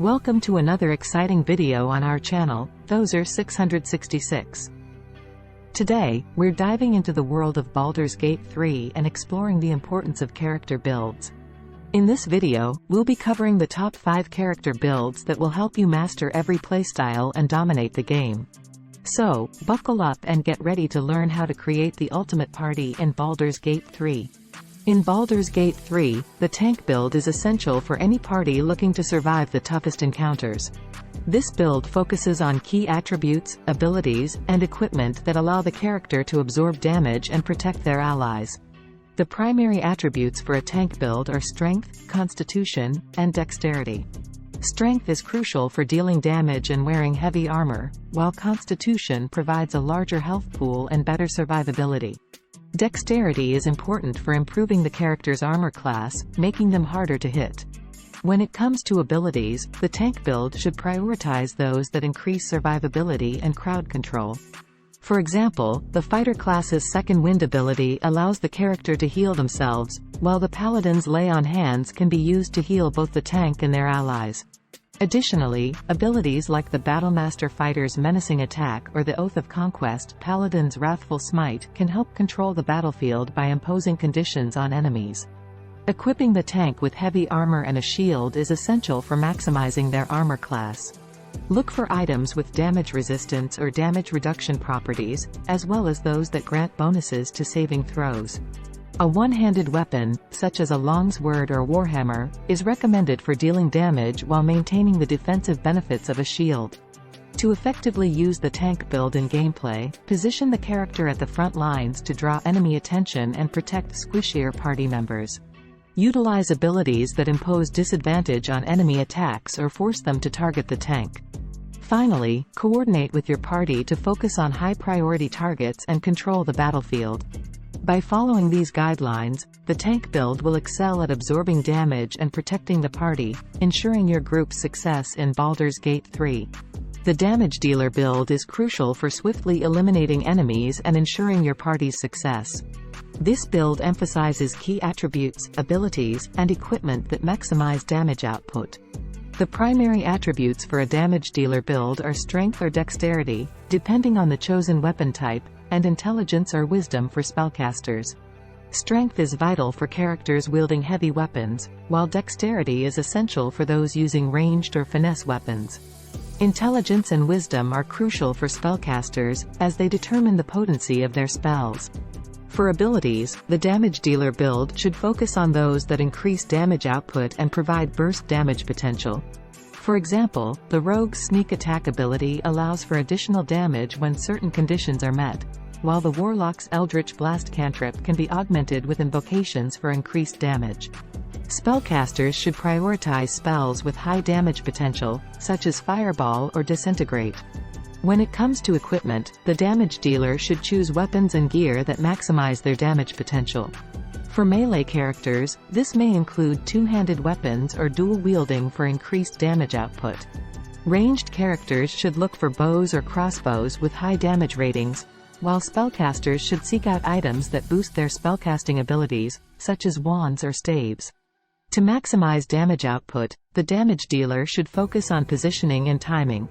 Welcome to another exciting video on our channel, Thoser 666. Today, we're diving into the world of Baldur's Gate 3 and exploring the importance of character builds. In this video, we'll be covering the top 5 character builds that will help you master every playstyle and dominate the game. So, buckle up and get ready to learn how to create the ultimate party in Baldur's Gate 3. In Baldur's Gate 3, the tank build is essential for any party looking to survive the toughest encounters. This build focuses on key attributes, abilities, and equipment that allow the character to absorb damage and protect their allies. The primary attributes for a tank build are Strength, Constitution, and Dexterity. Strength is crucial for dealing damage and wearing heavy armor, while Constitution provides a larger health pool and better survivability. Dexterity is important for improving the character's armor class, making them harder to hit. When it comes to abilities, the tank build should prioritize those that increase survivability and crowd control. For example, the fighter class's Second Wind ability allows the character to heal themselves, while the paladin's Lay on Hands can be used to heal both the tank and their allies. Additionally, abilities like the Battlemaster fighter's Menacing Attack or the Oath of Conquest paladin's Wrathful Smite can help control the battlefield by imposing conditions on enemies. Equipping the tank with heavy armor and a shield is essential for maximizing their armor class. Look for items with damage resistance or damage reduction properties, as well as those that grant bonuses to saving throws. A one-handed weapon, such as a longsword or warhammer, is recommended for dealing damage while maintaining the defensive benefits of a shield. To effectively use the tank build in gameplay, position the character at the front lines to draw enemy attention and protect squishier party members. Utilize abilities that impose disadvantage on enemy attacks or force them to target the tank. Finally, coordinate with your party to focus on high-priority targets and control the battlefield. By following these guidelines, the tank build will excel at absorbing damage and protecting the party, ensuring your group's success in Baldur's Gate 3. The damage dealer build is crucial for swiftly eliminating enemies and ensuring your party's success. This build emphasizes key attributes, abilities, and equipment that maximize damage output. The primary attributes for a damage dealer build are Strength or Dexterity, depending on the chosen weapon type, and Intelligence or Wisdom for spellcasters. Strength is vital for characters wielding heavy weapons, while Dexterity is essential for those using ranged or finesse weapons. Intelligence and Wisdom are crucial for spellcasters, as they determine the potency of their spells. For abilities, the damage dealer build should focus on those that increase damage output and provide burst damage potential. For example, the rogue's Sneak Attack ability allows for additional damage when certain conditions are met, while the warlock's Eldritch Blast cantrip can be augmented with invocations for increased damage. Spellcasters should prioritize spells with high damage potential, such as Fireball or Disintegrate. When it comes to equipment, the damage dealer should choose weapons and gear that maximize their damage potential. For melee characters, this may include two-handed weapons or dual wielding for increased damage output. Ranged characters should look for bows or crossbows with high damage ratings, while spellcasters should seek out items that boost their spellcasting abilities, such as wands or staves. To maximize damage output, the damage dealer should focus on positioning and timing.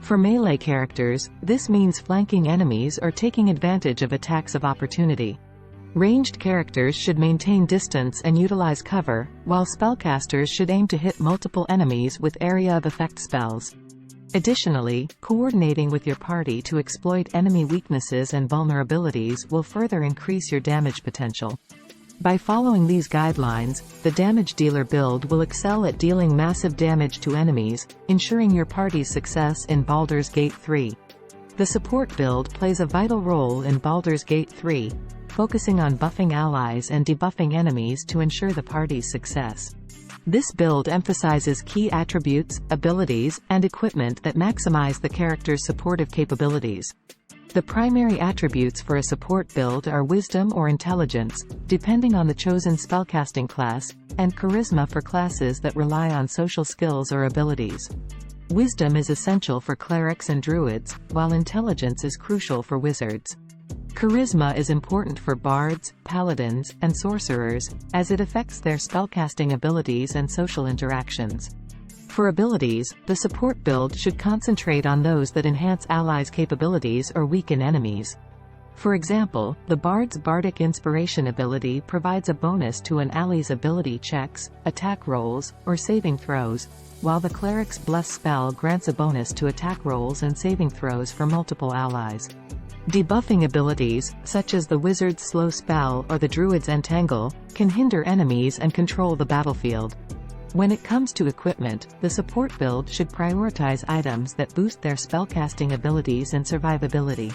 For melee characters, this means flanking enemies or taking advantage of attacks of opportunity. Ranged characters should maintain distance and utilize cover, while spellcasters should aim to hit multiple enemies with area of effect spells. Additionally, coordinating with your party to exploit enemy weaknesses and vulnerabilities will further increase your damage potential. By following these guidelines, the damage dealer build will excel at dealing massive damage to enemies, ensuring your party's success in Baldur's Gate 3. The support build plays a vital role in Baldur's Gate 3, focusing on buffing allies and debuffing enemies to ensure the party's success. This build emphasizes key attributes, abilities, and equipment that maximize the character's supportive capabilities. The primary attributes for a support build are Wisdom or Intelligence, depending on the chosen spellcasting class, and Charisma for classes that rely on social skills or abilities. Wisdom is essential for clerics and druids, while Intelligence is crucial for wizards. Charisma is important for bards, paladins, and sorcerers, as it affects their spellcasting abilities and social interactions. For abilities, the support build should concentrate on those that enhance allies' capabilities or weaken enemies. For example, the Bard's Bardic Inspiration ability provides a bonus to an ally's ability checks, attack rolls, or saving throws, while the Cleric's Bless spell grants a bonus to attack rolls and saving throws for multiple allies. Debuffing abilities, such as the Wizard's Slow spell or the Druid's Entangle, can hinder enemies and control the battlefield. When it comes to equipment, the support build should prioritize items that boost their spellcasting abilities and survivability.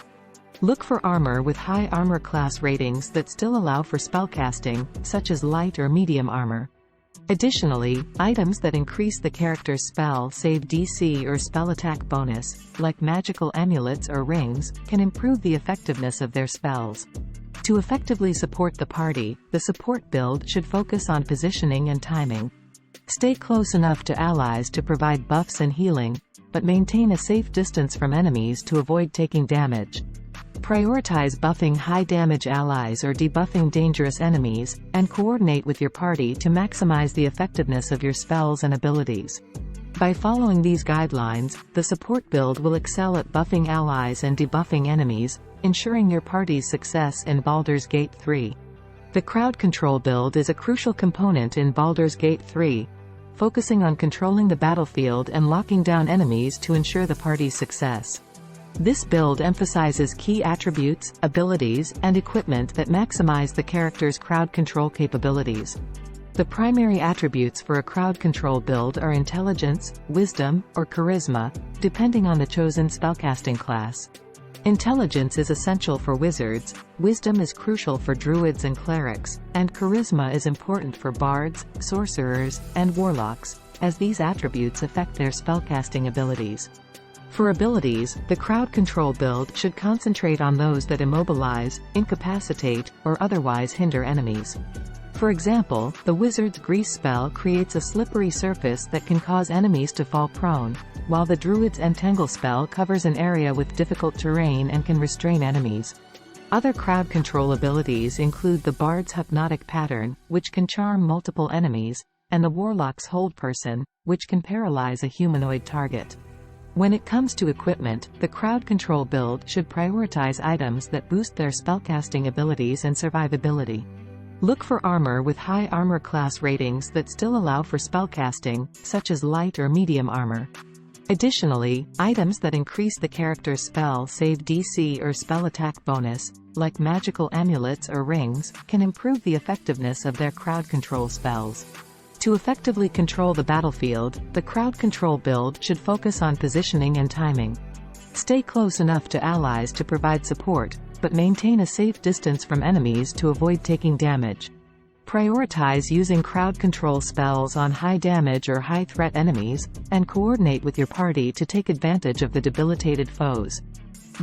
Look for armor with high armor class ratings that still allow for spellcasting, such as light or medium armor. Additionally, items that increase the character's spell save DC or spell attack bonus, like magical amulets or rings, can improve the effectiveness of their spells. To effectively support the party, the support build should focus on positioning and timing. Stay close enough to allies to provide buffs and healing, but maintain a safe distance from enemies to avoid taking damage. Prioritize buffing high-damage allies or debuffing dangerous enemies, and coordinate with your party to maximize the effectiveness of your spells and abilities. By following these guidelines, the support build will excel at buffing allies and debuffing enemies, ensuring your party's success in Baldur's Gate 3. The crowd control build is a crucial component in Baldur's Gate 3, focusing on controlling the battlefield and locking down enemies to ensure the party's success. This build emphasizes key attributes, abilities, and equipment that maximize the character's crowd control capabilities. The primary attributes for a crowd control build are intelligence, wisdom, or charisma, depending on the chosen spellcasting class. Intelligence is essential for wizards, wisdom is crucial for druids and clerics, and charisma is important for bards, sorcerers, and warlocks, as these attributes affect their spellcasting abilities. For abilities, the crowd control build should concentrate on those that immobilize, incapacitate, or otherwise hinder enemies. For example, the Wizard's Grease spell creates a slippery surface that can cause enemies to fall prone, while the Druid's Entangle spell covers an area with difficult terrain and can restrain enemies. Other crowd control abilities include the Bard's Hypnotic Pattern, which can charm multiple enemies, and the Warlock's Hold Person, which can paralyze a humanoid target. When it comes to equipment, the crowd control build should prioritize items that boost their spellcasting abilities and survivability. Look for armor with high armor class ratings that still allow for spellcasting, such as light or medium armor. Additionally, items that increase the character's spell save DC or spell attack bonus, like magical amulets or rings, can improve the effectiveness of their crowd control spells. To effectively control the battlefield, the crowd control build should focus on positioning and timing. Stay close enough to allies to provide support, but maintain a safe distance from enemies to avoid taking damage. Prioritize using crowd control spells on high damage or high threat enemies, and coordinate with your party to take advantage of the debilitated foes.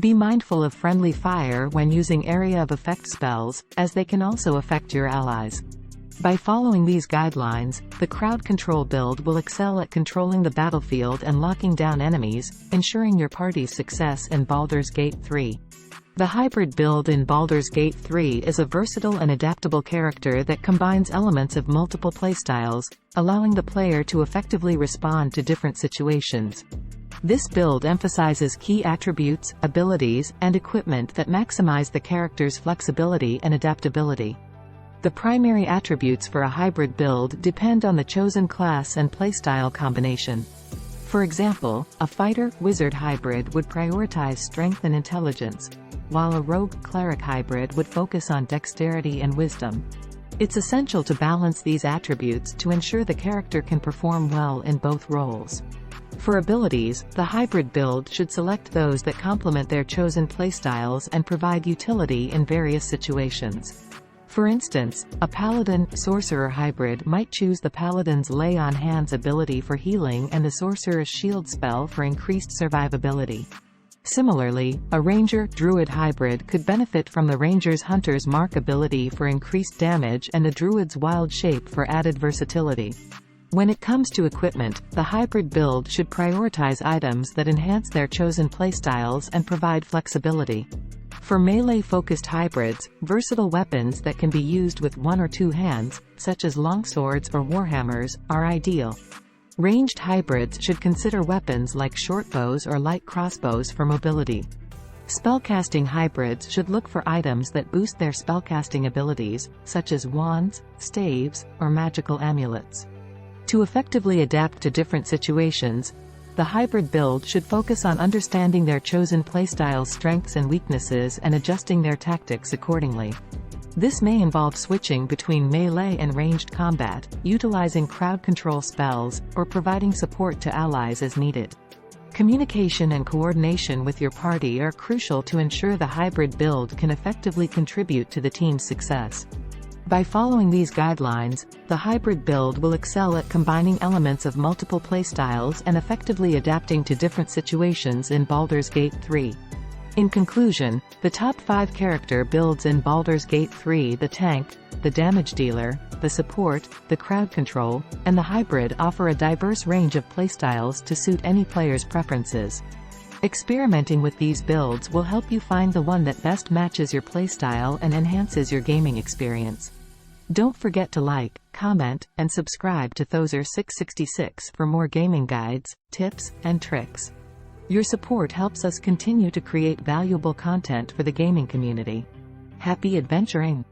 Be mindful of friendly fire when using area of effect spells, as they can also affect your allies. By following these guidelines, the crowd control build will excel at controlling the battlefield and locking down enemies, ensuring your party's success in Baldur's Gate 3. The hybrid build in Baldur's Gate 3 is a versatile and adaptable character that combines elements of multiple playstyles, allowing the player to effectively respond to different situations. This build emphasizes key attributes, abilities, and equipment that maximize the character's flexibility and adaptability. The primary attributes for a hybrid build depend on the chosen class and playstyle combination. For example, a fighter-wizard hybrid would prioritize strength and intelligence, while a rogue-cleric hybrid would focus on dexterity and wisdom. It's essential to balance these attributes to ensure the character can perform well in both roles. For abilities, the hybrid build should select those that complement their chosen playstyles and provide utility in various situations. For instance, a paladin-sorcerer hybrid might choose the paladin's Lay on Hands ability for healing and the sorcerer's shield spell for increased survivability. Similarly, a ranger-druid hybrid could benefit from the ranger's hunter's mark ability for increased damage and the druid's wild shape for added versatility. When it comes to equipment, the hybrid build should prioritize items that enhance their chosen playstyles and provide flexibility. For melee-focused hybrids, versatile weapons that can be used with one or two hands, such as longswords or warhammers, are ideal. Ranged hybrids should consider weapons like shortbows or light crossbows for mobility. Spellcasting hybrids should look for items that boost their spellcasting abilities, such as wands, staves, or magical amulets. To effectively adapt to different situations, the hybrid build should focus on understanding their chosen playstyle's strengths and weaknesses and adjusting their tactics accordingly. This may involve switching between melee and ranged combat, utilizing crowd control spells, or providing support to allies as needed. Communication and coordination with your party are crucial to ensure the hybrid build can effectively contribute to the team's success. By following these guidelines, the hybrid build will excel at combining elements of multiple playstyles and effectively adapting to different situations in Baldur's Gate 3. In conclusion, the top 5 character builds in Baldur's Gate 3: the tank, the damage dealer, the support, the crowd control, and the hybrid offer a diverse range of playstyles to suit any player's preferences. Experimenting with these builds will help you find the one that best matches your playstyle and enhances your gaming experience. Don't forget to like, comment, and subscribe to Thozer666 for more gaming guides, tips, and tricks. Your support helps us continue to create valuable content for the gaming community. Happy adventuring!